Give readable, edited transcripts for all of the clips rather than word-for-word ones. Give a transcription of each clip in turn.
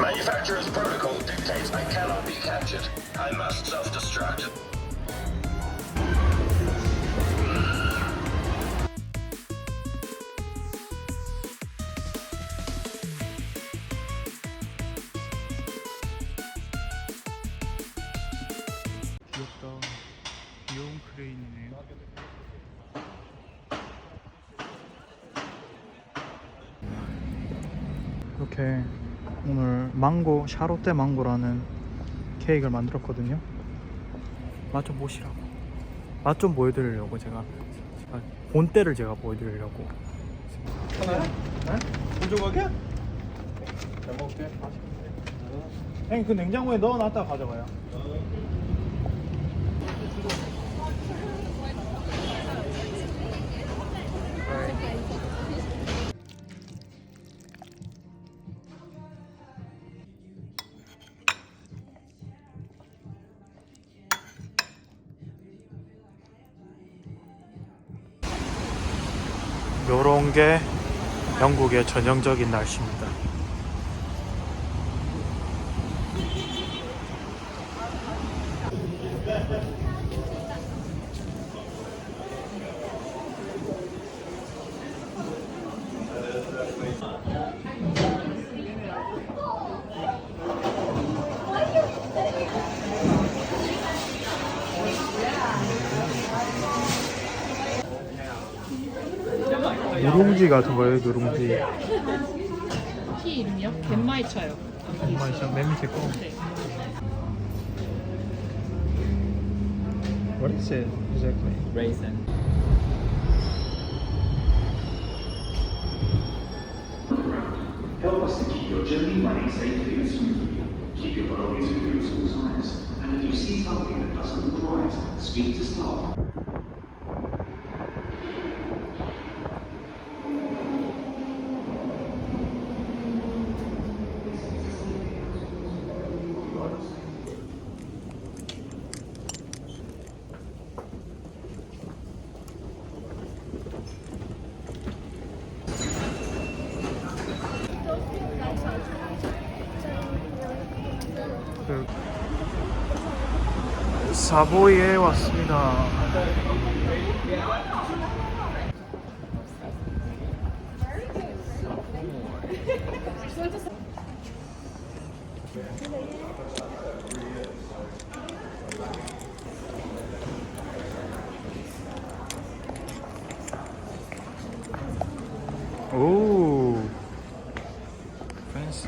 Manufacturer's protocol dictates I cannot be captured. I must self-destruct. 귀엽다. 귀여운 크레인이네요. 이렇게 오늘 망고, 샤롯데 망고라는 케이크를 만들었거든요. 맛 좀 보시라고. 맛 좀 보여드리려고 제가 본때를 제가 보여드리려고. 하나요? 네? 부족하게? 잘 먹을게. 형님 그 냉장고에 넣어놨다가 가져가요. 요런 게 영국의 전형적인 날씨입니다. 누룽지 같은 거예요, 누룽지. 티 이름이요? 덴마이차요. 정말 맨 밑에 거. 네. What is it exactly? Raisin. Help us to keep your journey running safely and smoothly. Keep your belongings with you at all times. And if you see something that doesn't look right, speak to staff. 사보이에 왔습니다. 오, 팬시.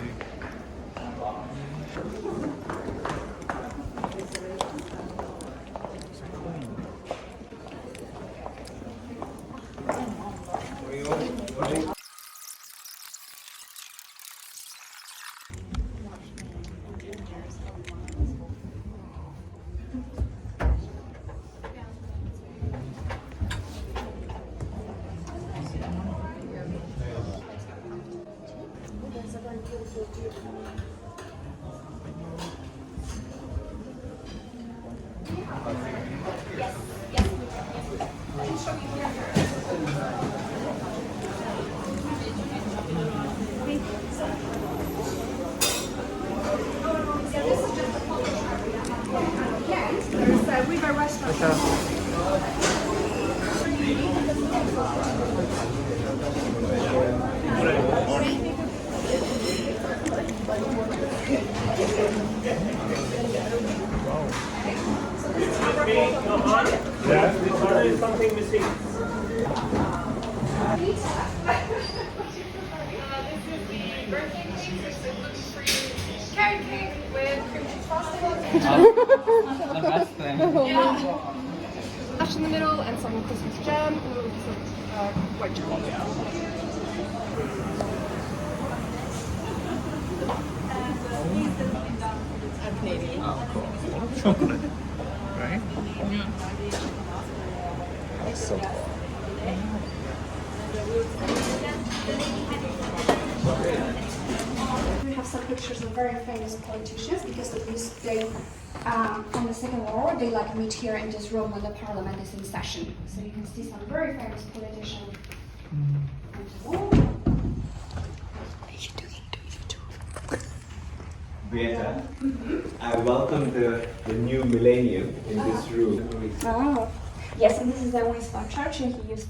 Something missing. Carrot cake with cream cheese frosting. The best thing. Yeah. Hash in the middle and some Christmas jam. Some white chocolate. I'm Canadian. Oh, cool. Chocolate, right? Yeah. That's so cool. We have some pictures of very famous politicians because they on the second war they like meet here in this room when the parliament is in session. So you can see some very famous politicians. Beata. I welcome the new millennium in this room. Oh, yes, and this is the Winston Church, and he used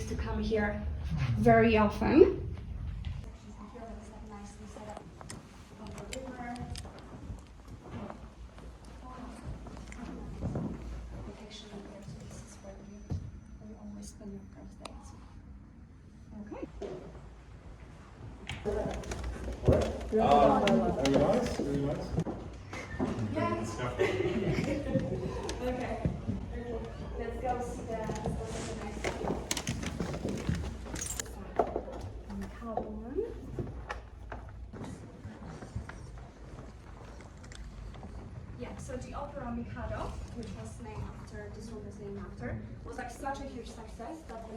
to come here very often. Very nice, very nice. Yes. Okay. Let's go see the nice Cordon. Yeah, so the opera Mikado, which was named after, this one was named after, was like such a huge success that the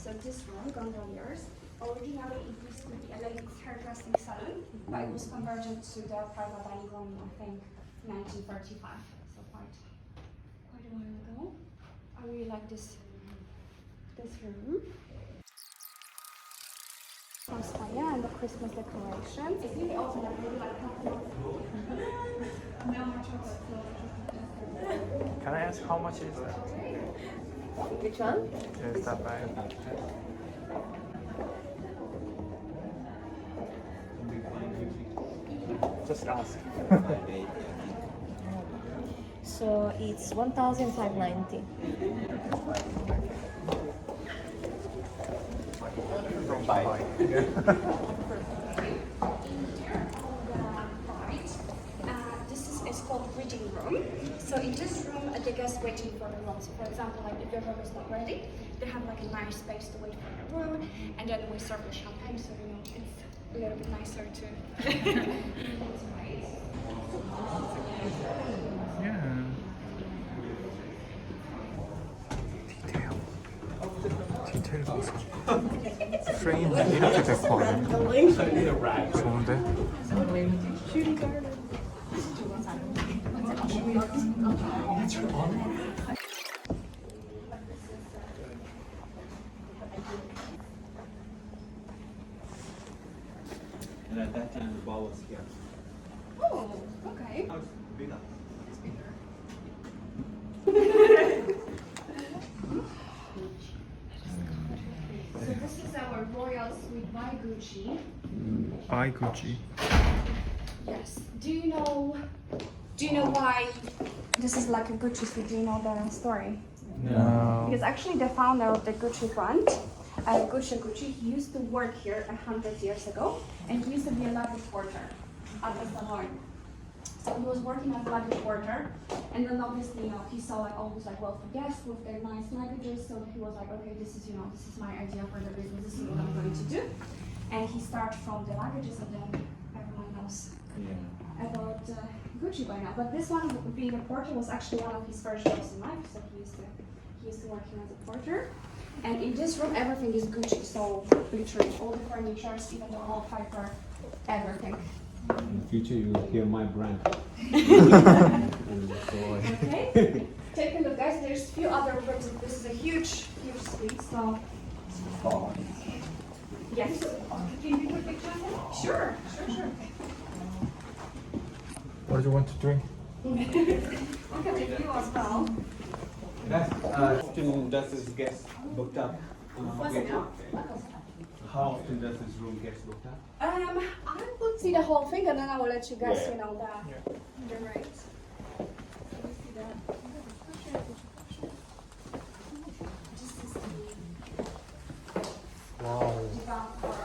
So this room, gondoliers, originally it used to be a ladies' hairdressing salon, but it was converted to the private dining room, I think, 1935. So quite a while ago. I really like this room. Australia and the Christmas decorations. It's really awesome. I really like Can I ask how much is that? Which one? Is that bag? Just ask. So it's 1,590. It's called reading room. So in this room, the guests waiting for the room. So for example, like if your room is not ready, they have like a nice space to wait for the room, and then we serve the champagne, so you know it's a little bit nicer too. Yeah. 디테일 보소. 프레임은 이렇게 됐거든. 좋은데? And at that time the ball was here. Oh, okay. Now it's bigger. It's bigger. So this is our royal suite by Gucci. I Gucci. Yes. Do you know why this is like a Gucci suite? Do you know the story? No. Because actually the founder of the Gucci brand, Gucci, he used to work here 100 years ago, and he used to be a luggage porter at the salon. So he was working as a luggage porter, and then obviously, you know, he saw like all these like wealthy guests with their nice luggages, so he was like, okay, this is my idea for the business, this is what I'm going to do. And he started from the luggages, and then everyone knows about Gucci by now. But this one, being a porter, was actually one of his first jobs in life, so he used to work here as a porter. And in this room, everything is Gucci, so literally all the furniture, even the wallpaper, everything. In the future you will hear my brand. Okay, take a look, guys. There's a few other rooms. This is a huge suite, so. Yes. Can you put pictures in? Sure. What do you want to drink? We can take you as well. How often does this guest booked up? How often does this room get booked up? I will see the whole thing, and then I will let you guys, you know, the rates. Wow.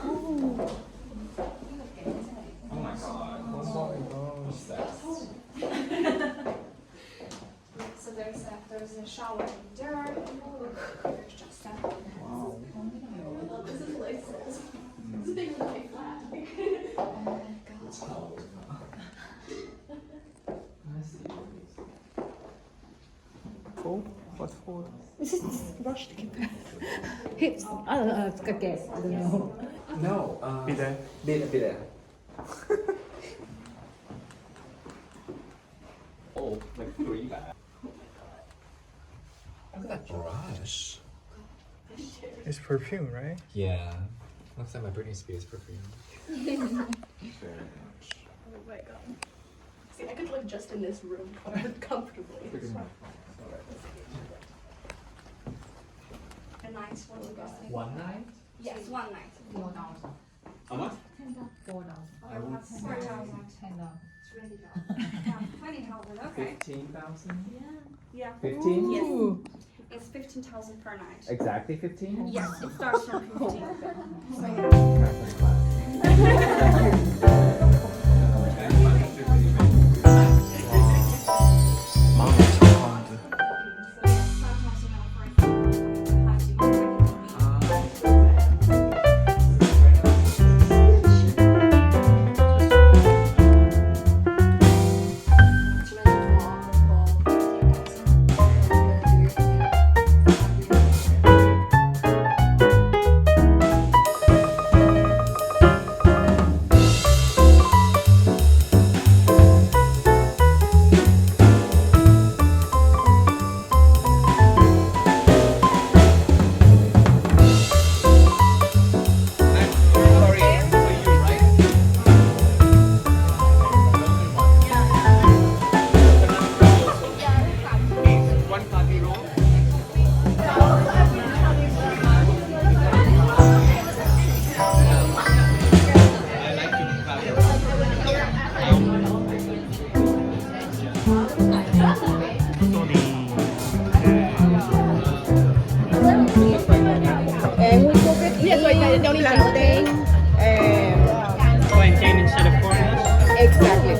Oh my god. What's that? So there's a shower in there. There's just a. Wow. This is like this is big really flat. Oh my god. Full? What's full? This is rushed hips. I don't know. I guess. I don't know. No. 비대. Bitte. Oh, like 3 bags. Look at that brush. It's perfume, right? Yeah. Looks like my Britney Spears perfume. Oh my god. See, I could live just in this room comfortably. A nice one. One night? Yes, one night. How much? I will have 4,000. It's really low. Yeah, 20,000. Okay. 15,000? Yeah. 15? Yes. It's 15,000 per night. Exactly 15? Yes, it starts from 15. Plantain instead of cornish. Exactly.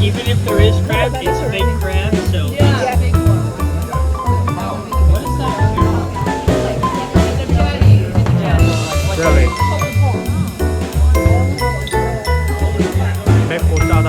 Even if there is crab, it's fake crab, so. Really? 맵고 짜다.